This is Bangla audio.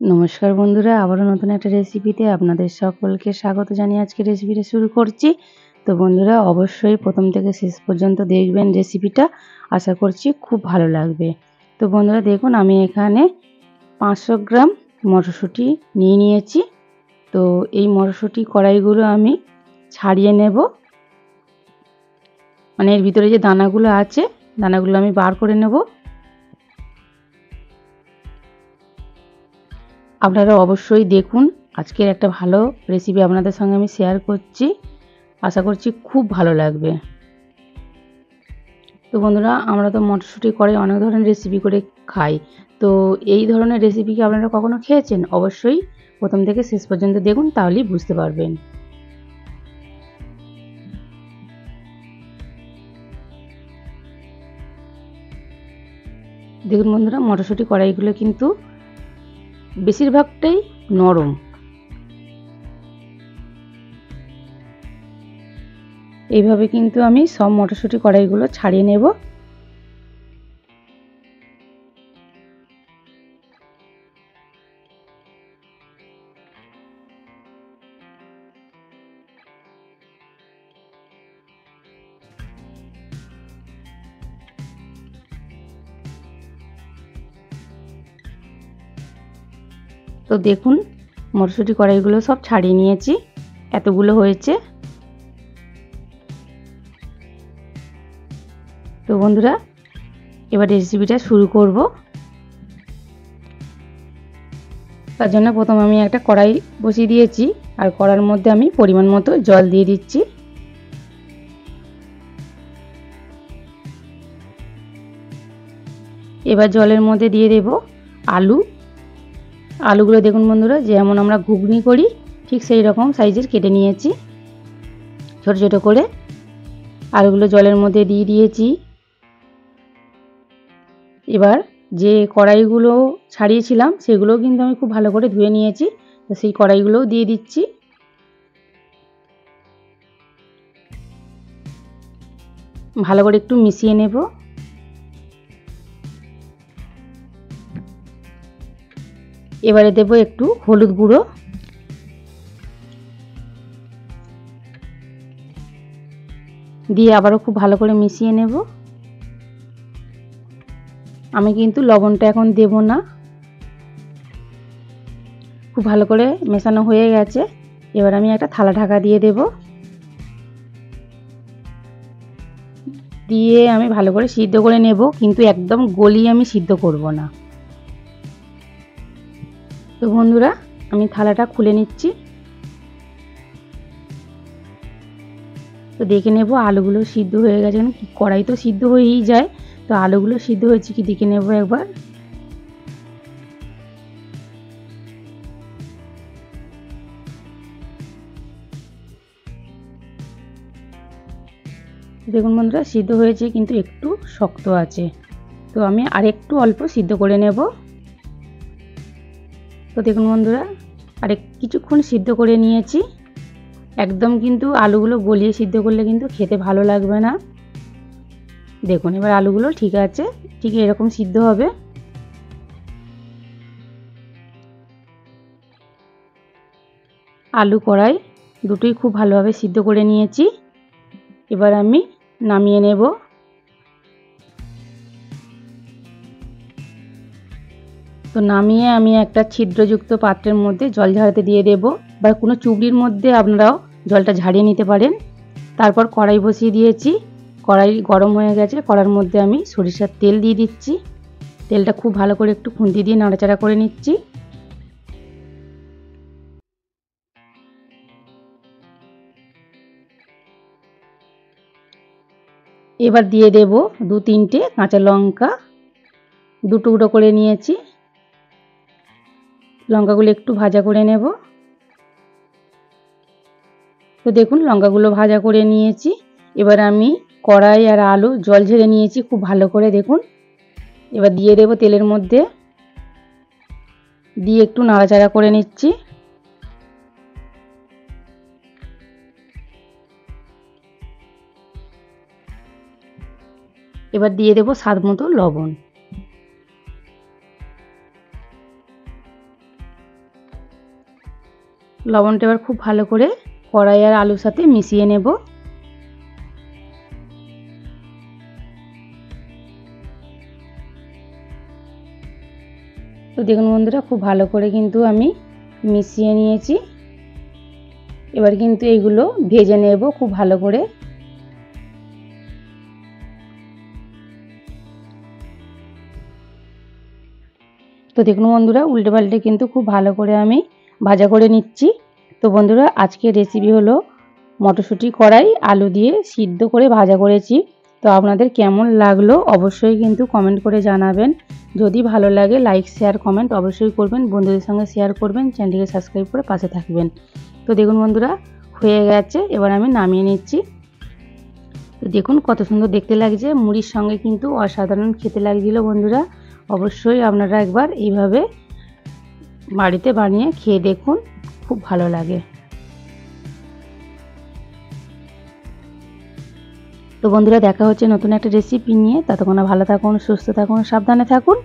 নমস্কার বন্ধুরা, আবারও নতুন একটা রেসিপিতে আপনাদের সকলকে স্বাগত জানিয়ে আজকে রেসিপিটা শুরু করছি। তো বন্ধুরা অবশ্যই প্রথম থেকে শেষ পর্যন্ত দেখবেন রেসিপিটা, আশা করছি খুব ভালো লাগবে। তো বন্ধুরা দেখুন, আমি এখানে 500 গ্রাম মটরশুঁটি নিয়ে নিয়েছি। তো এই মটরশুঁটি কড়াইগুলো আমি ছাড়িয়ে নেব, মানে এর ভিতরে যে দানাগুলো আছে দানাগুলো আমি বার করে নেব। আপনারা অবশ্যই দেখুন, আজকের একটা ভালো রেসিপি আপনাদের সঙ্গে আমি শেয়ার করছি, আশা করছি খুব ভালো লাগবে। তো বন্ধুরা, আমরা তো মটরশুঁটি করে অনেক ধরনের রেসিপি করে খাই। তো এই ধরনের রেসিপি কি আপনারা কখনো খেয়েছেন? অবশ্যই প্রথম থেকে শেষ পর্যন্ত দেখুন, তাহলেই বুঝতে পারবেন। দেখুন বন্ধুরা, মটরশুঁটি কড়াইগুলো কিন্তু বেশিরভাগটাই নরম। এইভাবে কিন্তু আমি সব মটরশুঁটি কড়াইগুলো ছাড়িয়ে নেব। তো দেখুন, মটরশুঁটি কড়াইগুলো সব ছাড়িয়ে নিয়েছি, এতগুলো হয়েছে। তো বন্ধুরা, এবার রেসিপিটা শুরু করব। তার জন্য প্রথম আমি একটা কড়াই বসিয়ে দিয়েছি, আর কড়ার মধ্যে আমি পরিমাণ মতো জল দিয়ে দিচ্ছি। এবার জলের মধ্যে দিয়ে দেব আলুগুলো দেখুন বন্ধুরা, যেমন আমরা ঘুগনি করি ঠিক সেই রকম সাইজের কেটে নিয়েছি ছোট ছোট করে। আলুগুলো জলের মধ্যে দিয়ে দিয়েছি। এবার যে কড়াইগুলো ছাড়িয়েছিলাম সেগুলোও কিন্তু আমি খুব ভালো করে ধুয়ে নিয়েছি, তো সেই কড়াইগুলোও দিয়ে দিচ্ছি। ভালো করে একটু মিশিয়ে নেব। এবারে দেব একটু হলুদ গুঁড়ো, দিয়ে আবারও খুব ভালো করে মিশিয়ে নেব। আমি কিন্তু লবণটা এখন দেব না। খুব ভালো করে মেশানো হয়ে গেছে। এবার আমি একটা থালা ঢাকা দিয়ে দেব, দিয়ে আমি ভালো করে সিদ্ধ করে নেব, কিন্তু একদম গলিয়ে আমি সিদ্ধ করব না। তো বন্ধুরা, আমি থালাটা খুলে নিচ্ছি। তো দেখে নেব আলুগুলো সিদ্ধ হয়ে গেছে, কড়াই তো সিদ্ধ হয়েই যায়, তো আলুগুলো সিদ্ধ হয়েছে কি দেখে নেব একবার। দেখুন বন্ধুরা, সিদ্ধ হয়েছে কিন্তু একটু শক্ত আছে, তো আমি আরেকটু অল্প সিদ্ধ করে নেব। তো দেখুন বন্ধুরা, কিছুক্ষণ সিদ্ধ করে নিয়েছি। একদম কিন্তু আলুগুলো গলিয়ে সিদ্ধ করলে কিন্তু খেতে ভালো লাগবে না। দেখুন এবার আলুগুলো ঠিক আছে, ঠিক এরকম সিদ্ধ হবে। আলু কড়াই দুটোই খুব ভালোভাবে সিদ্ধ করে নিয়েছি। এবার আমি নামিয়ে নেব। তো নামিয়ে আমি একটা ছিদ্রযুক্ত পাত্রের মধ্যে জল ঝাড়তে দিয়ে দেব, বা কোনো চুবড়ির মধ্যে আপনারাও জলটা ঝাড়িয়ে নিতে পারেন। তারপর কড়াই বসিয়ে দিয়েছি, কড়াই গরম হয়ে গেছে, কড়ার মধ্যে আমি সরিষার তেল দিয়ে দিচ্ছি। তেলটা খুব ভালো করে একটু খুন্তি দিয়ে নাড়াচাড়া করে নিচ্ছি। এবার দিয়ে দেব 2-3টে কাঁচা লঙ্কা, 2 টুকরো করে নিয়েছি। লঙ্কাগুলো একটু ভাজা করে নেব। তো দেখুন লঙ্কাগুলো ভাজা করে নিয়েছি। এবার আমি কড়াই আর আলু জল ঝেড়ে নিয়েছি খুব ভালো করে, দেখুন। এবার দিয়ে দেব তেলের মধ্যে, দিয়ে একটু নাড়াচাড়া করে নিচ্ছি। এবার দিয়ে দেব স্বাদ মতো লবণ। লবণটা এবার খুব ভালো করে কড়াই আর আলুর সাথে মিশিয়ে নেব। তো দেখুন বন্ধুরা, খুব ভালো করে কিন্তু আমি মিশিয়ে নিয়েছি। এবার কিন্তু এইগুলো ভেজে নেব খুব ভালো করে। তো দেখুন বন্ধুরা, উল্টে পাল্টে কিন্তু খুব ভালো করে আমি ভাজা করে নিচ্ছি। তো বন্ধুরা, আজকের রেসিপি হলো মটরশুঁটি কড়াই আলু দিয়ে সিদ্ধ করে ভাজা করেছি। তো আপনাদের কেমন লাগলো অবশ্যই কিন্তু কমেন্ট করে জানাবেন। যদি ভালো লাগে লাইক শেয়ার কমেন্ট অবশ্যই করবেন, বন্ধুদের সঙ্গে শেয়ার করবেন, চ্যানেলটিকে সাবস্ক্রাইব করে পাশে থাকবেন। তো দেখুন বন্ধুরা, হয়ে গেছে, এবার আমি নামিয়ে নিচ্ছি। তো দেখুন কত সুন্দর দেখতে লাগছে, মুড়ির সঙ্গে কিন্তু অসাধারণ খেতে লাগছিল বন্ধুরা। অবশ্যই আপনারা একবার এইভাবে বাড়িতে বানিয়ে খেয়ে দেখুন, খুব ভালো লাগে। তো বন্ধুরা, দেখা হচ্ছে নতুন একটা রেসিপি নিয়ে। ততক্ষণ ভালো থাকুন, সুস্থ থাকুন, সাবধানে থাকুন।